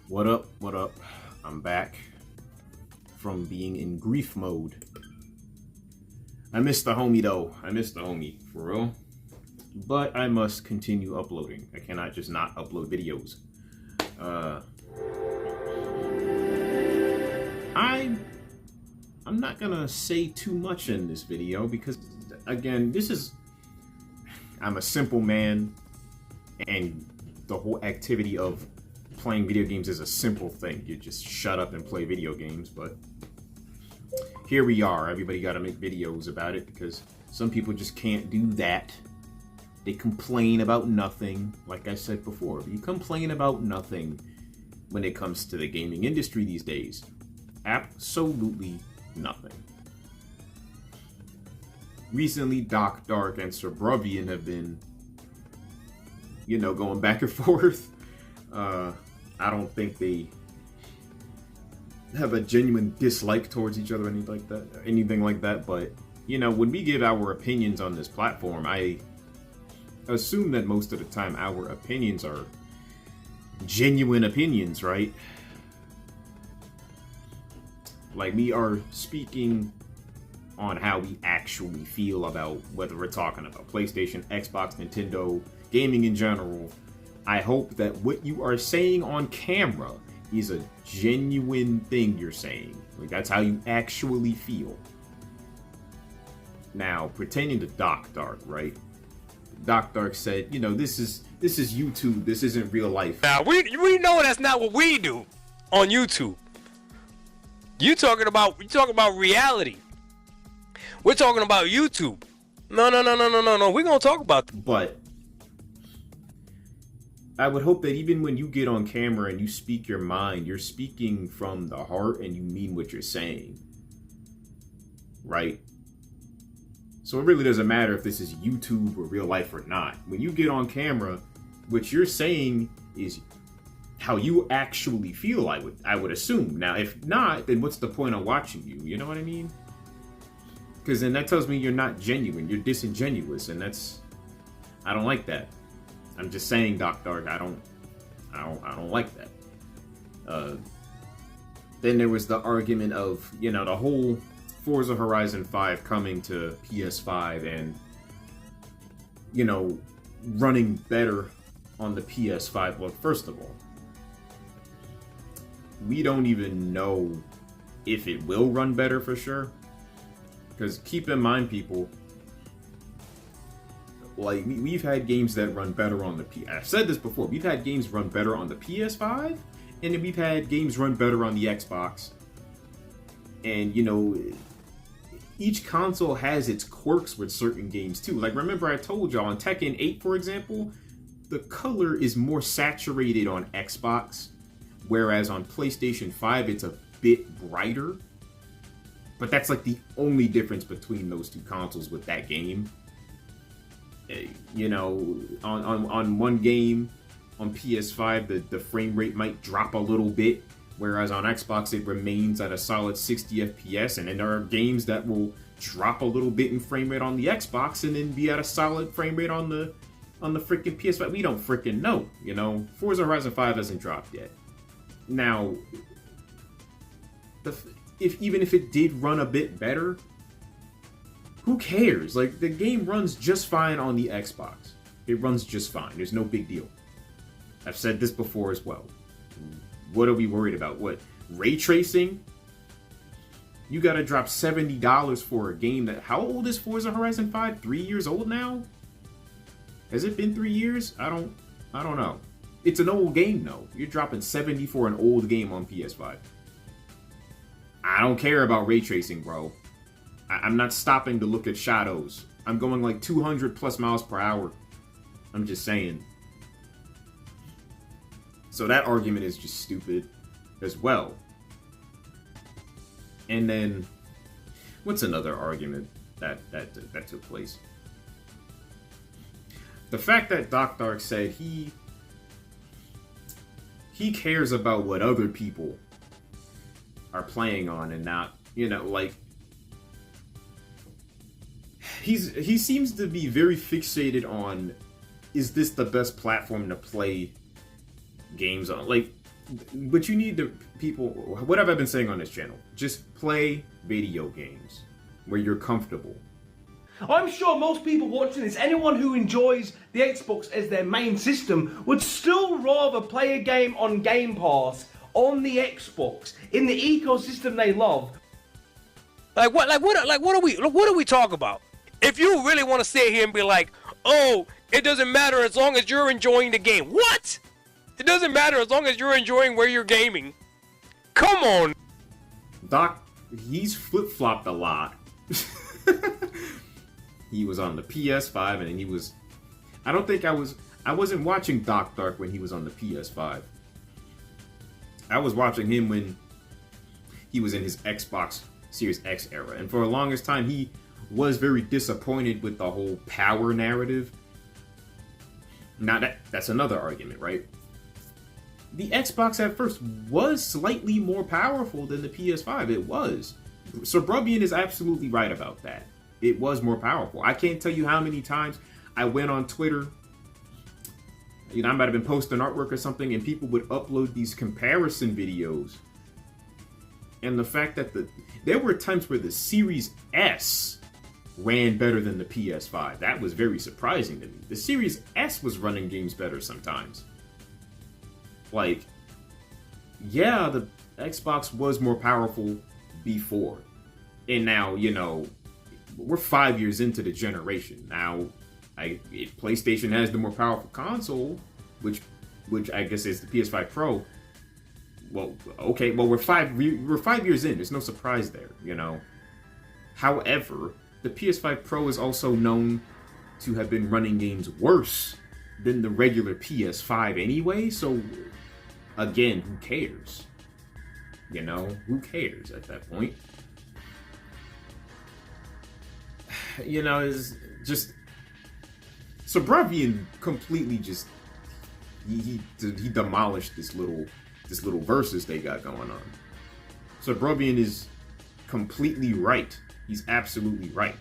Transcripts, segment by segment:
What up? What up? I'm back from being in grief mode. I missed the homie though. I missed the homie, for real. But I must continue uploading. I cannot just not upload videos. I'm not gonna say too much in this video because, again, I'm a simple man, and the whole activity of playing video games is a simple thing. You just shut up and play video games, but here we are. Everybody gotta make videos about it because some people just can't do that. They complain about nothing. Like I said before, you complain about nothing when it comes to the gaming industry these days. Absolutely nothing. Recently, Doc Dark and Sir BRUV have been, going back and forth. I don't think they have a genuine dislike towards each other or anything like that. But, when we give our opinions on this platform, I assume that most of the time our opinions are genuine opinions, right? Like, we are speaking on how we actually feel about whether we're talking about PlayStation, Xbox, Nintendo, gaming in general. I hope that what you are saying on camera is a genuine thing you're saying. Like, that's how you actually feel. Now, pertaining to Doc Dark, right? Doc Dark said, this is YouTube. This isn't real life. Now, we know that's not what we do on YouTube. You talking about reality. We're talking about YouTube. No. We're gonna talk about that. But I would hope that even when you get on camera and you speak your mind, you're speaking from the heart and you mean what you're saying. Right? So it really doesn't matter if this is YouTube or real life or not. When you get on camera, what you're saying is how you actually feel, I would assume. Now, if not, then what's the point of watching you? You know what I mean? Because then that tells me you're not genuine. You're disingenuous, and I don't like that. I'm just saying, Doc Dark, I don't like that. Then there was the argument of, the whole Forza Horizon 5 coming to PS5 and, running better on the PS5. Well, first of all, we don't even know if it will run better for sure. Because keep in mind, people, like, we've had games that run better on the I've said this before. We've had games run better on the PS5, and then we've had games run better on the Xbox. And, each console has its quirks with certain games, too. Like, remember I told y'all, on Tekken 8, for example, the color is more saturated on Xbox, whereas on PlayStation 5, it's a bit brighter. But that's like the only difference between those two consoles with that game. On one game on PS5, the frame rate might drop a little bit, whereas on Xbox it remains at a solid 60 FPS. And then there are games that will drop a little bit in frame rate on the Xbox and then be at a solid frame rate on the freaking PS5. We don't freaking know, Forza Horizon 5 hasn't dropped yet. Now, even if it did run a bit better, who cares? Like, the game runs just fine on the Xbox. It runs just fine. There's no big deal. I've said this before as well. What are we worried about? What? Ray tracing? You gotta drop $70 for a game that... How old is Forza Horizon 5? 3 years old now? Has it been 3 years? I don't know. It's an old game, though. You're dropping $70 for an old game on PS5. I don't care about ray tracing, bro. I'm not stopping to look at shadows. I'm going like 200 plus miles per hour. I'm just saying. So that argument is just stupid as well. And then, what's another argument that took place? The fact that Doc Dark said he cares about what other people are playing on and not, like, he seems to be very fixated on, is this the best platform to play games on? Like, but you need the people. What have I been saying on this channel? Just play video games where you're comfortable. I'm sure most people watching this, anyone who enjoys the Xbox as their main system, would still rather play a game on Game Pass on the Xbox in the ecosystem they love. What do we talk about? If you really want to sit here and be like, oh, it doesn't matter as long as you're enjoying the game. What? It doesn't matter as long as you're enjoying where you're gaming. Come on. Doc, he's flip-flopped a lot. He was on the PS5 and he was... I wasn't watching Doc Dark when he was on the PS5. I was watching him when he was in his Xbox Series X era. And for the longest time, he was very disappointed with the whole power narrative. Now, that's another argument, right? The Xbox at first was slightly more powerful than the PS5. It was. Suburbian is absolutely right about that. It was more powerful. I can't tell you how many times I went on Twitter. You know, I might have been posting artwork or something, and people would upload these comparison videos. And the fact that there were times where the Series S ran better than the PS5. That was very surprising to me. The Series S was running games better sometimes. Like, yeah, the Xbox was more powerful before. And now, you know, we're 5 years into the generation. Now, PlayStation has the more powerful console, which I guess is the PS5 Pro. Well, okay, well, we're five years in. There's no surprise there, you know. However, the PS5 Pro is also known to have been running games worse than the regular PS5 anyway, so again, who cares? You know, who cares at that point? You know, it's just Suburbian completely just he demolished this little versus they got going on. Suburbian is completely right. He's absolutely right.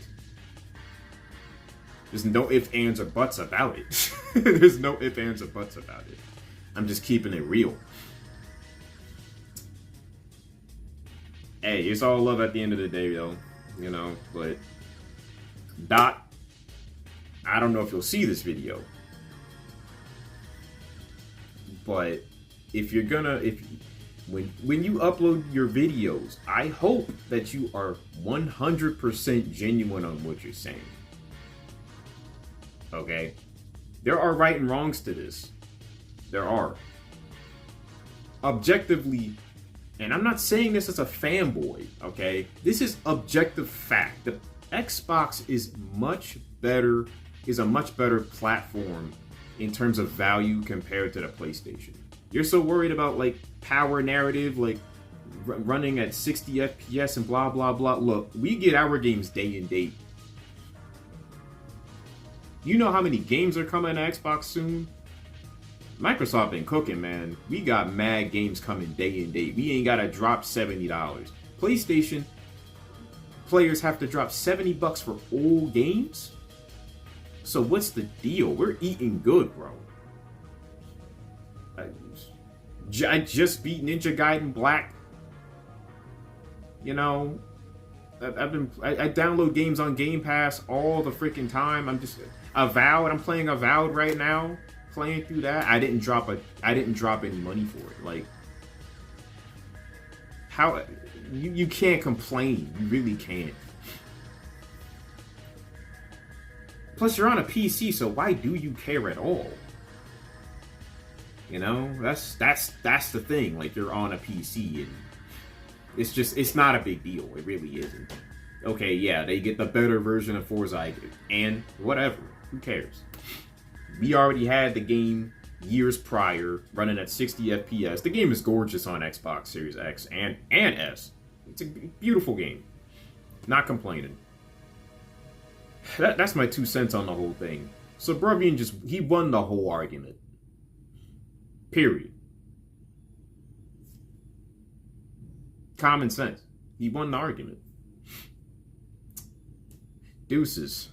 There's no ifs, ands, or buts about it. There's no ifs, ands, or buts about it. I'm just keeping it real. Hey, it's all love at the end of the day, though. You know, but Dot, I don't know if you'll see this video, but if you're gonna, when you upload your videos, I hope that you are 100% genuine on what you're saying. Okay? There are right and wrongs to this. There are. Objectively, and I'm not saying this as a fanboy, okay? This is objective fact. The Xbox is a much better platform in terms of value compared to the PlayStation. You're so worried about, like, power narrative, like, running at 60 FPS and blah, blah, blah. Look, we get our games day and date. You know how many games are coming to Xbox soon? Microsoft been cooking, man. We got mad games coming day and date. We ain't gotta drop $70. PlayStation players have to drop $70 for old games? So what's the deal? We're eating good, bro. I just beat Ninja Gaiden Black. You know, I download games on Game Pass all the freaking time. I'm just Avowed. I'm playing Avowed right now. Playing through that. I didn't drop any money for it. Like, how you can't complain. You really can't. Plus, you're on a PC, so why do you care at all? You know, that's the thing. Like, you're on a PC, and it's not a big deal. It really isn't. Okay, yeah, they get the better version of Forza, and whatever. Who cares? We already had the game years prior, running at 60 FPS. The game is gorgeous on Xbox Series X and S. It's a beautiful game. Not complaining. That's my 2 cents on the whole thing. Suburbian he won the whole argument. Period. Common sense. He won the argument. Deuces.